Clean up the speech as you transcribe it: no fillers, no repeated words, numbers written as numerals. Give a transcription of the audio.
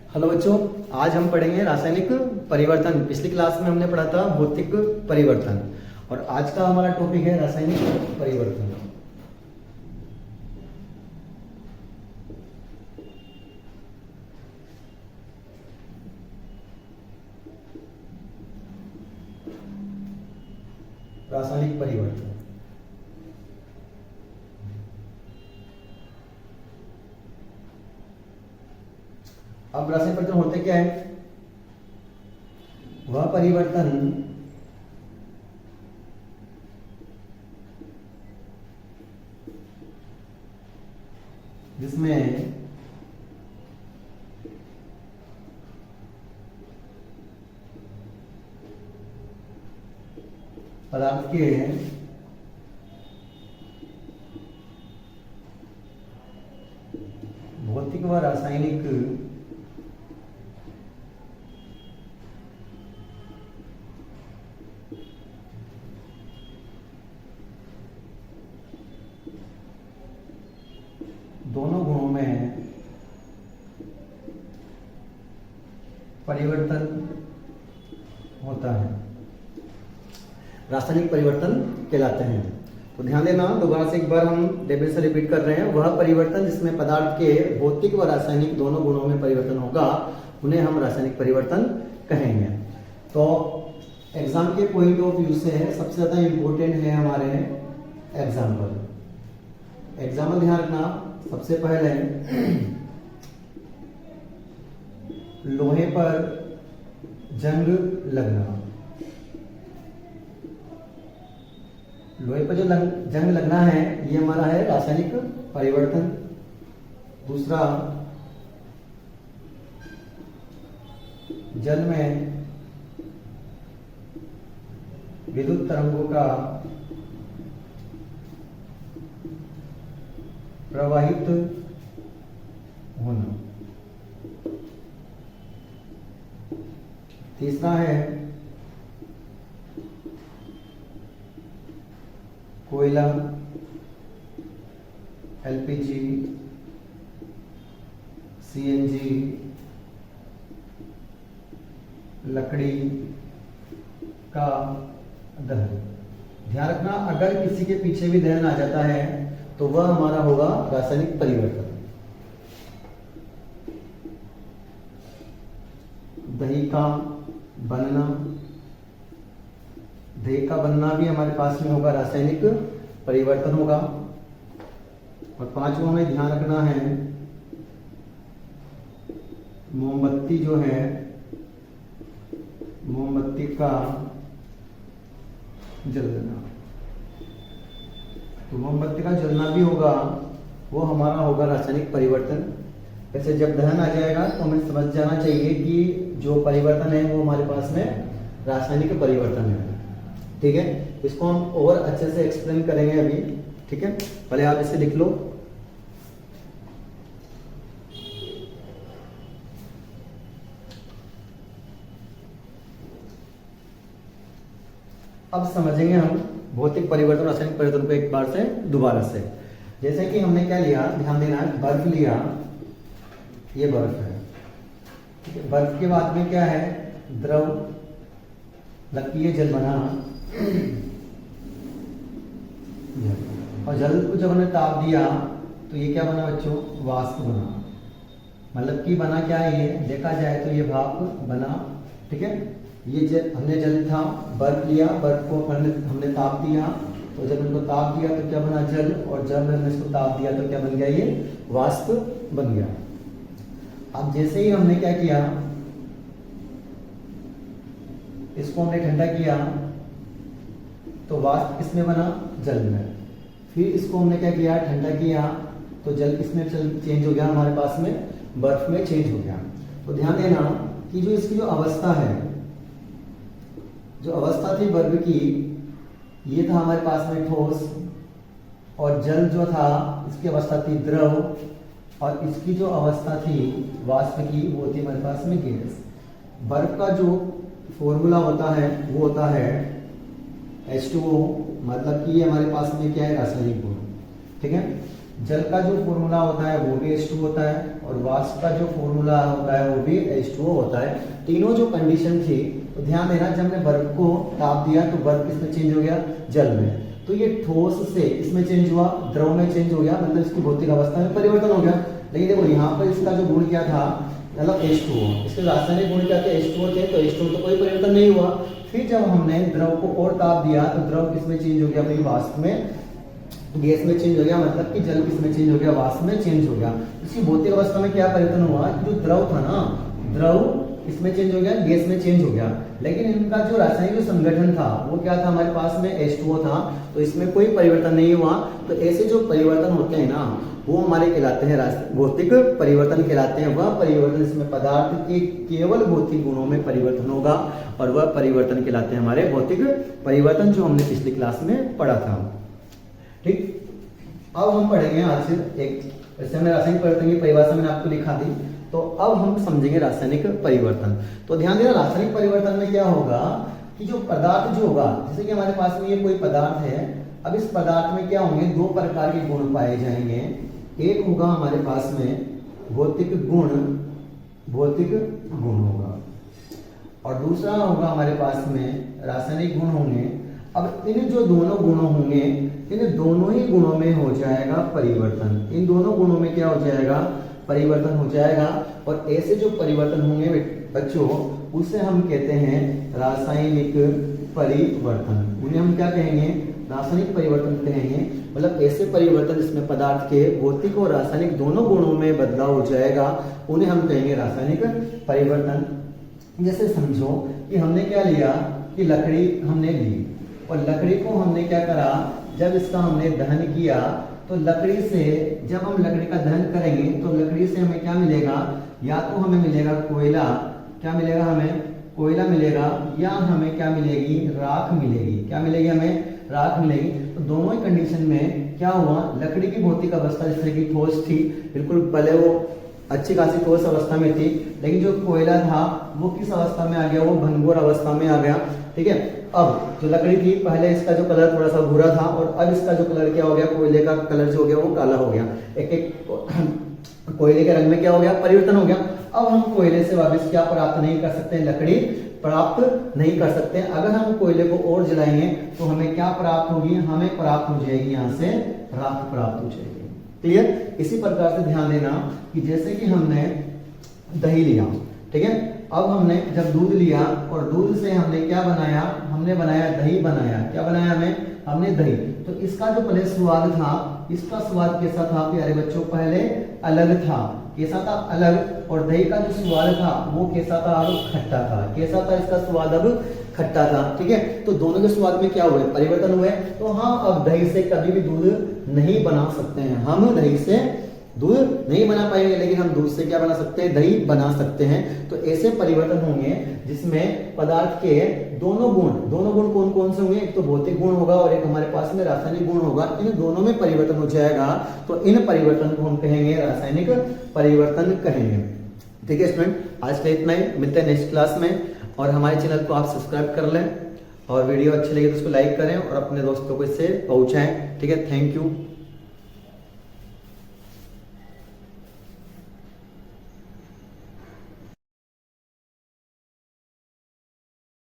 Hello बच्चों, आज हम पढ़ेंगे रासायनिक परिवर्तन। पिछली क्लास में हमने पढ़ा था भौतिक परिवर्तन और आज का हमारा टॉपिक है रासायनिक परिवर्तन। रासायनिक परिवर्तन अब रासायनिक परिवर्तन होते क्या है? वह परिवर्तन जिसमें पदार्थ के भौतिक व रासायनिक दोनों गुणों में परिवर्तन होता है, रासायनिक परिवर्तन कहलाते हैं। तो ध्यान देना, दोबारा से एक बार हम लेवल से रिपीट कर रहे हैं। वह परिवर्तन जिसमें पदार्थ के भौतिक व रासायनिक दोनों गुणों में परिवर्तन होगा उन्हें हम रासायनिक परिवर्तन कहेंगे। तो एग्जाम के पॉइंट ऑफ व्यू से सबसे ज्यादा इंपॉर्टेंट है हमारे एग्जाम्पल ध्यान रखना। सबसे पहले लोहे पर जंग लगना। लोहे पर जो जंग लगना है ये हमारा है रासायनिक परिवर्तन। दूसरा, जल में विद्युत तरंगों का प्रवाहित होना। तीसरा है कोयला, एलपीजी, सीएनजी, लकड़ी का दहन। ध्यान रखना, अगर किसी के पीछे भी दहन आ जाता है तो वह हमारा होगा रासायनिक परिवर्तन। दही का बनना, दही का बनना भी हमारे पास में होगा, रासायनिक परिवर्तन होगा। और पांचवा में ध्यान रखना है मोमबत्ती जो है, मोमबत्ती का जलना। तो मोमबत्ती का जलना भी होगा, वो हमारा होगा रासायनिक परिवर्तन। वैसे जब दहन आ जाएगा तो हमें समझ जाना चाहिए कि जो परिवर्तन है वो हमारे पास में रासायनिक परिवर्तन है। ठीक है, इसको हम और अच्छे से एक्सप्लेन करेंगे अभी। ठीक है, पहले आप इसे लिख लो। अब समझेंगे हम भौतिक परिवर्तन रासायनिक परिवर्तन को एक बार से दोबारा से। जैसे कि हमने क्या लिया, ध्यान देना, बर्फ लिया, ये बर्फ है। ठीक है, बर्फ के बाद में क्या है, द्रव, लकीय जल बना। और जल को जब हमने ताप दिया तो ये क्या बना बच्चों, वाष्प बना। मतलब कि बना क्या है, ये देखा जाए तो ये भाप बना। ठीक है, ये हमने जल था, बर्फ लिया, बर्फ को हमने ताप दिया, तो जब इनको ताप दिया तो क्या बना, जल। और जब हमने इसको ताप दिया तो क्या बन गया, ये वाष्प बन गया। अब जैसे ही हमने क्या किया, इसको हमने ठंडा किया तो वाष्प किसमें बना, जल में। फिर इसको हमने क्या किया, ठंडा किया तो जल किसमें चेंज हो गया, हमारे पास में बर्फ में चेंज हो गया। तो ध्यान देना कि जो इसकी जो अवस्था है, जो अवस्था थी बर्फ की, ये था हमारे पास में ठोस, और जल जो था इसकी अवस्था थी द्रव, और इसकी जो अवस्था थी वाष्प की वो थी हमारे पास में गैस। बर्फ का जो फॉर्मूला होता है वो होता है H2O, मतलब कि ये हमारे पास में क्या है, रासायनिक गुण। ठीक है, जल का जो फॉर्मूला होता है वो भी H2 होता है और वाष्प का जो फॉर्मूला होता है वो भी H2O होता है। तीनों जो कंडीशन थी, तो ध्यान देना, जब हमने बर्फ को ताप दिया तो बर्फ किसमें चेंज हो गया, जल में। तो ये ठोस से इसमें चेंज हुआ, द्रव में चेंज हो गया, मतलब इसकी भौतिक अवस्था में परिवर्तन हो गया। लेकिन देखो यहाँ पर इसका जो गुण क्या था, मतलब H2O, इसके रासायनिक गुण क्या थे, H2O थे, तो H2O तो कोई परिवर्तन नहीं हुआ। फिर जब हमने द्रव को और ताप दिया तो द्रव किसमें चेंज हो गया भाई, वाष्प में, गैस में चेंज हो गया, मतलब कि जल किसमें चेंज हो गया, वाष्प में चेंज हो गया। इसकी भौतिक अवस्था में क्या परिवर्तन हुआ, जो द्रव था ना, द्रव इसमें चेंज हो गया, गैस में चेंज हो गया। लेकिन इनका जो रासायनिक जो संगठन था वो क्या था, हमारे पास में H2O था, तो इसमें कोई परिवर्तन नहीं हुआ। तो ऐसे जो परिवर्तन होते हैं ना, वो हमारे कहलाते हैं भौतिक परिवर्तन कहलाते हैं। वह परिवर्तन इसमें पदार्थ के केवल भौतिक गुणों में परिवर्तन होगा और वह परिवर्तन कहलाते हैं हमारे भौतिक परिवर्तन, जो हमने पिछली क्लास में पढ़ा था। ठीक, अब हम पढ़ेंगे आज एक, जैसे हमने रासायनिक परिवर्तन की परिभाषा मैंने आपको लिखा दी, तो अब हम समझेंगे रासायनिक परिवर्तन। तो ध्यान देना, रासायनिक परिवर्तन में क्या होगा कि जो पदार्थ जो होगा, जैसे कि हमारे पास में ये कोई पदार्थ है, अब इस पदार्थ में क्या होंगे, दो प्रकार के गुण पाए जाएंगे। एक होगा हमारे पास में भौतिक गुण होगा, और दूसरा होगा हमारे पास में रासायनिक गुण होंगे। अब इन जो दोनों गुणों होंगे, इन दोनों ही गुणों में हो जाएगा परिवर्तन। इन दोनों गुणों में क्या हो जाएगा, परिवर्तन हो जाएगा। और ऐसे जो परिवर्तन होंगे बच्चों, उसे हम कहते हैं रासायनिक परिवर्तन। उन्हें हम क्या कहेंगे, रासायनिक परिवर्तन कहेंगे। मतलब ऐसे परिवर्तन जिसमें पदार्थ के भौतिक और रासायनिक दोनों गुणों में बदलाव हो जाएगा, उन्हें हम कहेंगे रासायनिक परिवर्तन। जैसे समझो कि हमने क्या लिया कि लकड़ी हमने ली, और लकड़ी को हमने क्या करा, जब इसका हमने दहन किया, तो लकड़ी से जब हम लकड़ी का दहन करेंगे तो लकड़ी से हमें क्या मिलेगा, या तो हमें मिलेगा कोयला, क्या मिलेगा हमें, कोयला मिलेगा, या हमें क्या मिलेगी, राख मिलेगी। क्या मिलेगी, हमें राख मिलेगी। तो दोनों ही कंडीशन में क्या हुआ, लकड़ी की भौतिक अवस्था जैसे कि ठोस थी, बिल्कुल पहले वो अच्छी खासी ठोस अवस्था में थी, लेकिन जो कोयला था वो किस अवस्था में आ गया, वो भंगुर अवस्था में आ गया। ठीक है, अब जो लकड़ी थी, पहले इसका जो कलर थोड़ा सा भूरा था, और अब इसका जो कलर क्या हो गया, कोयले का कलर जो हो गया वो काला हो गया। एक एक कोयले के रंग में क्या हो गया, परिवर्तन हो गया। अब हम कोयले से वापस क्या प्राप्त नहीं कर सकते, लकड़ी प्राप्त नहीं कर सकते। अगर हम कोयले को और जलाएंगे तो हमें क्या प्राप्त होगी, हमें प्राप्त हो जाएगी यहाँ से राख प्राप्त हो जाएगी। क्लियर। इसी प्रकार से ध्यान देना कि जैसे कि हमने दही लिया, ठीक है, अब हमने जब दूध लिया और दूध से हमने क्या बनाया, हमने बनाया दही बनाया। क्या बनाया हमने दही। तो इसका जो पहले स्वाद था, इसका स्वाद कैसा था प्यारे बच्चों, पहले अलग था। कैसा था, अलग। और दही का जो स्वाद था वो कैसा था, अब खट्टा था। कैसा था इसका स्वाद, अब खट्टा था। ठीक है, तो दोनों के स्वाद में क्या हुए, परिवर्तन हुए। तो हाँ, अब दही से कभी भी दूध नहीं बना सकते हैं, हम दही से दूध नहीं बना पाएंगे, लेकिन हम दूध से क्या बना सकते हैं, दही बना सकते हैं। तो ऐसे परिवर्तन होंगे जिसमें पदार्थ के दोनों गुण कौन कौन से होंगे, एक तो भौतिक गुण होगा और एक हमारे पास में रासायनिक गुण होगा। इन दोनों में परिवर्तन हो जाएगा, तो इन परिवर्तन को हम कहेंगे रासायनिक परिवर्तन कहेंगे। ठीक है स्टूडेंट, आज का इतना ही, मिलते हैं नेक्स्ट क्लास में। और हमारे चैनल को आप सब्सक्राइब कर लें, और वीडियो अच्छी लगी तो उसको लाइक करें और अपने दोस्तों को इससे पहुंचाएं। ठीक है, थैंक यू।